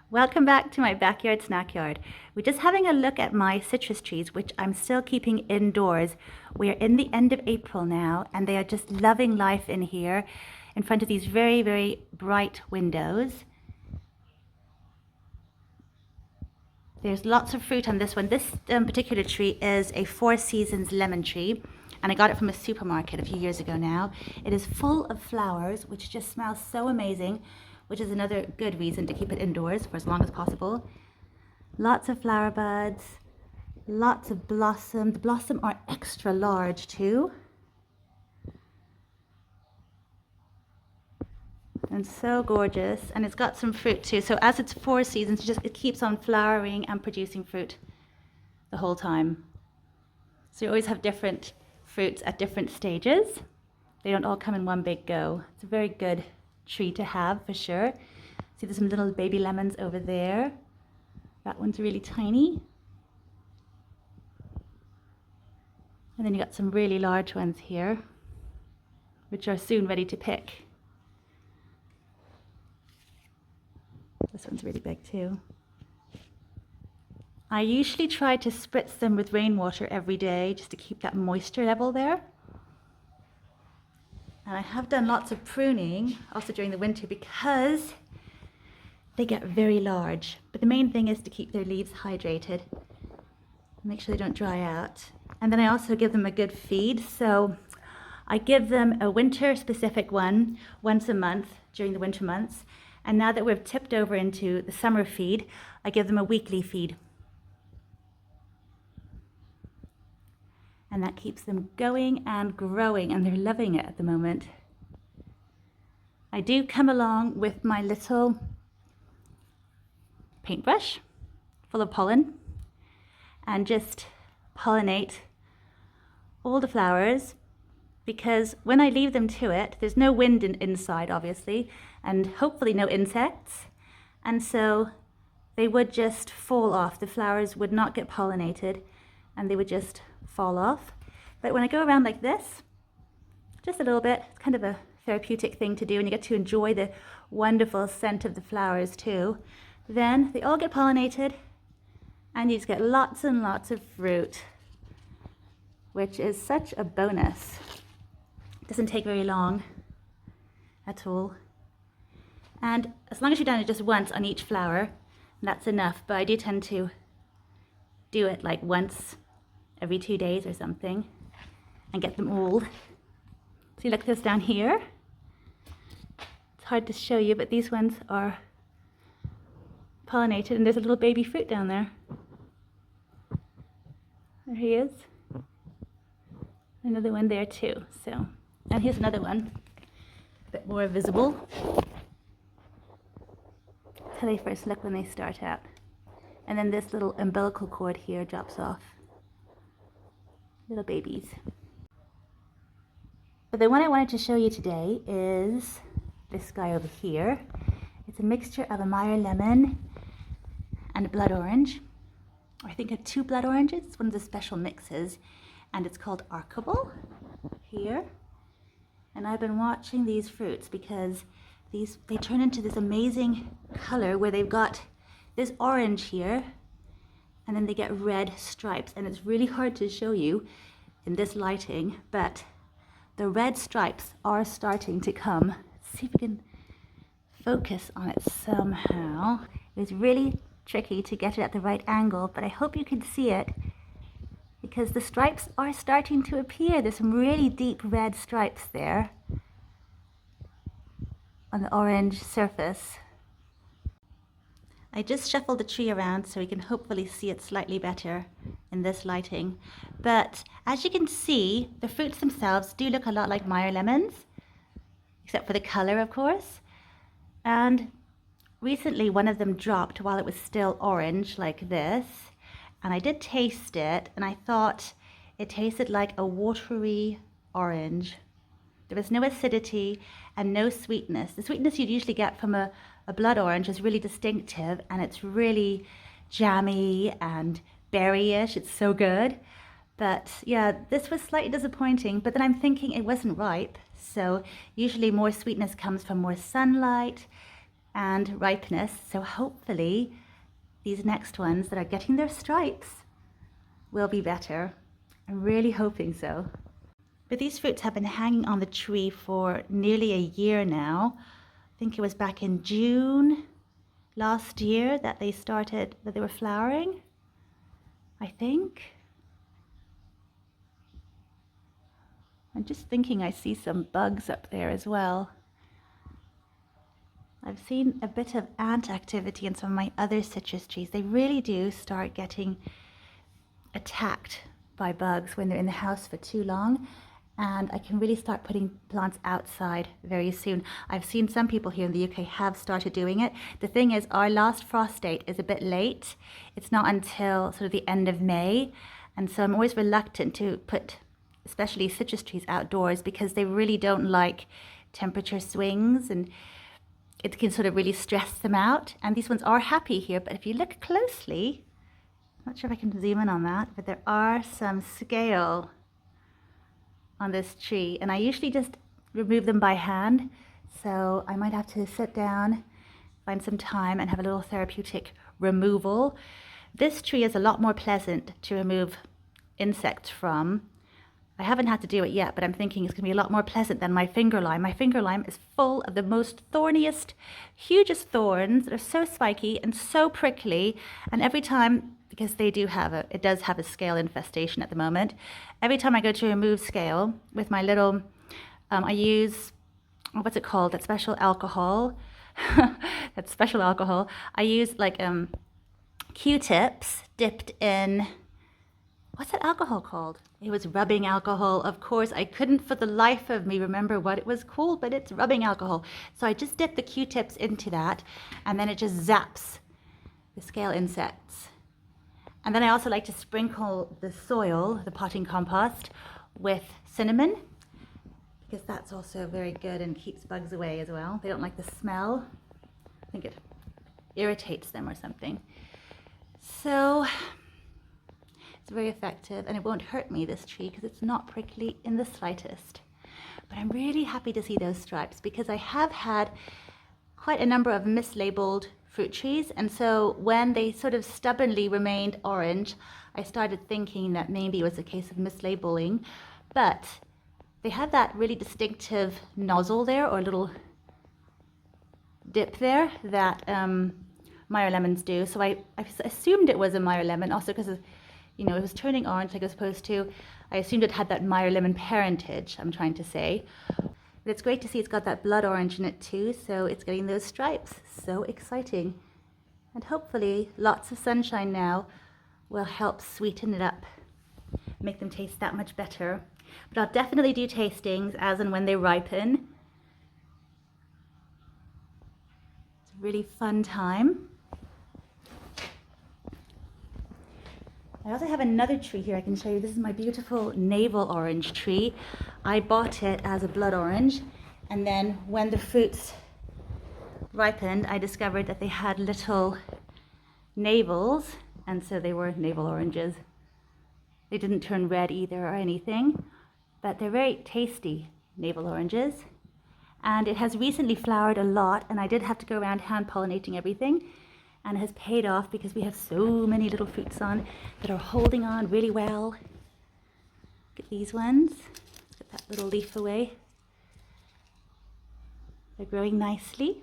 Welcome back to my backyard snack yard. We're just having a look at my citrus trees, which I'm still keeping indoors. We're in the end of April now, and they are just loving life in here in front of these very, very bright windows. There's lots of fruit on this one. This particular tree is a Four Seasons lemon tree, and I got it from a supermarket a few years ago now. It is full of flowers, which just smells so amazing, which is another good reason to keep it indoors for as long as possible. Lots of flower buds, lots of blossom. The blossom are extra large too. And so gorgeous, and it's got some fruit too. So as it's 4 seasons, it keeps on flowering and producing fruit the whole time. So you always have different fruits at different stages. They don't all come in one big go. It's a very good tree to have for sure. See, there's some little baby lemons over there. That one's really tiny. And then you got some really large ones here, which are soon ready to pick. This one's really big too. I usually try to spritz them with rainwater every day just to keep that moisture level there. And I have done lots of pruning also during the winter because they get very large. But the main thing is to keep their leaves hydrated. Make sure they don't dry out. And then I also give them a good feed. So I give them a winter specific one once a month during the winter months. And now that we've tipped over into the summer feed, I give them a weekly feed. And that keeps them going and growing, and they're loving it at the moment. I do come along with my little paintbrush full of pollen and just pollinate all the flowers, because when I leave them to it, there's no wind inside obviously, and hopefully no insects, and so they would just fall off. The flowers would not get pollinated and they would just fall off. But when I go around like this, just a little bit, it's kind of a therapeutic thing to do, and you get to enjoy the wonderful scent of the flowers too. Then they all get pollinated and you just get lots and lots of fruit, which is such a bonus. It doesn't take very long at all. And as long as you've done it just once on each flower, that's enough. But I do tend to do it like once every 2 days or something and get them all. See, look, this down here. It's hard to show you, but these ones are pollinated, and there's a little baby fruit down there. There he is. Another one there too. So, and here's another one, a bit more visible. That's how they first look when they start out. And then this little umbilical cord here drops off. Little babies. But the one I wanted to show you today is this guy over here. It's a mixture of a Meyer lemon and a blood orange. Or I think of 2 blood oranges. It's one of the special mixes, and it's called Arcobal here. And I've been watching these fruits because they turn into this amazing color where they've got this orange here, and then they get red stripes, and it's really hard to show you in this lighting, but the red stripes are starting to come. Let's see if we can focus on it somehow. It's really tricky to get it at the right angle, but I hope you can see it because the stripes are starting to appear. There's some really deep red stripes there on the orange surface. I just shuffled the tree around so we can hopefully see it slightly better in this lighting. But as you can see, the fruits themselves do look a lot like Meyer lemons, except for the color, of course. And recently one of them dropped while it was still orange like this. And I did taste it, and I thought it tasted like a watery orange. There was no acidity and no sweetness. The sweetness you'd usually get from a blood orange is really distinctive, and it's really jammy and berryish. It's so good. But yeah, this was slightly disappointing, but then I'm thinking it wasn't ripe. So usually more sweetness comes from more sunlight and ripeness. So hopefully these next ones that are getting their stripes will be better. I'm really hoping so. But these fruits have been hanging on the tree for nearly a year now. I think it was back in June last year that they were flowering, I think. I'm just thinking I see some bugs up there as well. I've seen a bit of ant activity in some of my other citrus trees. They really do start getting attacked by bugs when they're in the house for too long. And I can really start putting plants outside very soon. I've seen some people here in the UK have started doing it. The thing is, our last frost date is a bit late. It's not until sort of the end of May. And so I'm always reluctant to put especially citrus trees outdoors because they really don't like temperature swings and it can sort of really stress them out. And these ones are happy here, but if you look closely, I'm not sure if I can zoom in on that, but there are some scale on this tree, and I usually just remove them by hand. So I might have to sit down, find some time and have a little therapeutic removal. This tree is a lot more pleasant to remove insects from. I haven't had to do it yet, but I'm thinking it's going to be a lot more pleasant than my finger lime. My finger lime is full of the most thorniest, hugest thorns that are so spiky and so prickly. And every time, because it does have a scale infestation at the moment, every time I go to remove scale with my little, I use, what's it called? That special alcohol. That special alcohol. I use like Q-tips dipped in, what's that alcohol called? It was rubbing alcohol. Of course, I couldn't for the life of me remember what it was called, but it's rubbing alcohol. So I just dip the Q-tips into that, and then it just zaps the scale insects. And then I also like to sprinkle the soil, the potting compost, with cinnamon, because that's also very good and keeps bugs away as well. They don't like the smell. I think it irritates them or something. So it's very effective, and it won't hurt me, this tree, because it's not prickly in the slightest. But I'm really happy to see those stripes because I have had quite a number of mislabeled fruit trees, and so when they sort of stubbornly remained orange, I started thinking that maybe it was a case of mislabeling. But they have that really distinctive nozzle there, or little dip there, that Meyer lemons do. So I assumed it was a Meyer lemon, also because it was turning orange like it was supposed to. I assumed it had that Meyer lemon parentage, I'm trying to say. But it's great to see it's got that blood orange in it too, so it's getting those stripes. So exciting. And hopefully lots of sunshine now will help sweeten it up, make them taste that much better. But I'll definitely do tastings as and when they ripen. It's a really fun time. I also have another tree here I can show you. This is my beautiful navel orange tree. I bought it as a blood orange, and then when the fruits ripened, I discovered that they had little navels, and so they were navel oranges. They didn't turn red either or anything, but they're very tasty navel oranges. And it has recently flowered a lot, and I did have to go around hand pollinating everything. And it has paid off because we have so many little fruits on that are holding on really well. Look at these ones. Let's get that little leaf away. They're growing nicely.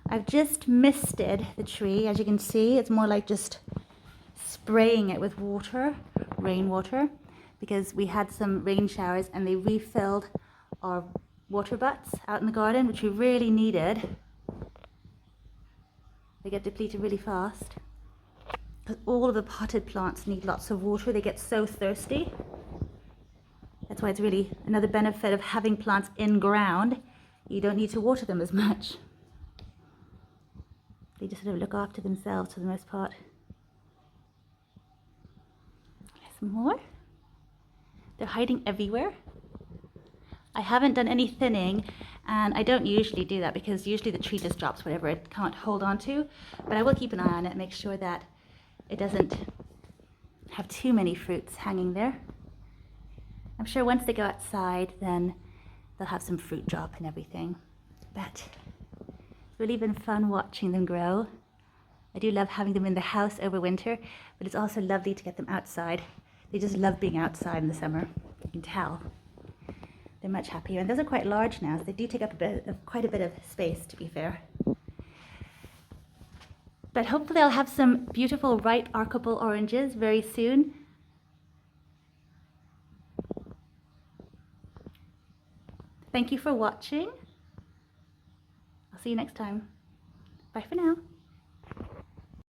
I've just misted the tree. As you can see, it's more like just spraying it with water, rainwater, because we had some rain showers and they refilled our water butts out in the garden, which we really needed. They get depleted really fast because all of the potted plants need lots of water. They get so thirsty. That's why it's really another benefit of having plants in ground. You don't need to water them as much. They just sort of look after themselves for the most part. Some more. They're hiding everywhere. I haven't done any thinning, and I don't usually do that because usually the tree just drops whatever it can't hold on to. But I will keep an eye on it, make sure that it doesn't have too many fruits hanging there. I'm sure once they go outside, then they'll have some fruit drop and everything. But it's really been fun watching them grow. I do love having them in the house over winter, but it's also lovely to get them outside. They just love being outside in the summer. You can tell. They're much happier. And those are quite large now, so they do take up quite a bit of space, to be fair. But hopefully I'll have some beautiful ripe Arcobal oranges very soon. Thank you for watching. I'll see you next time. Bye for now.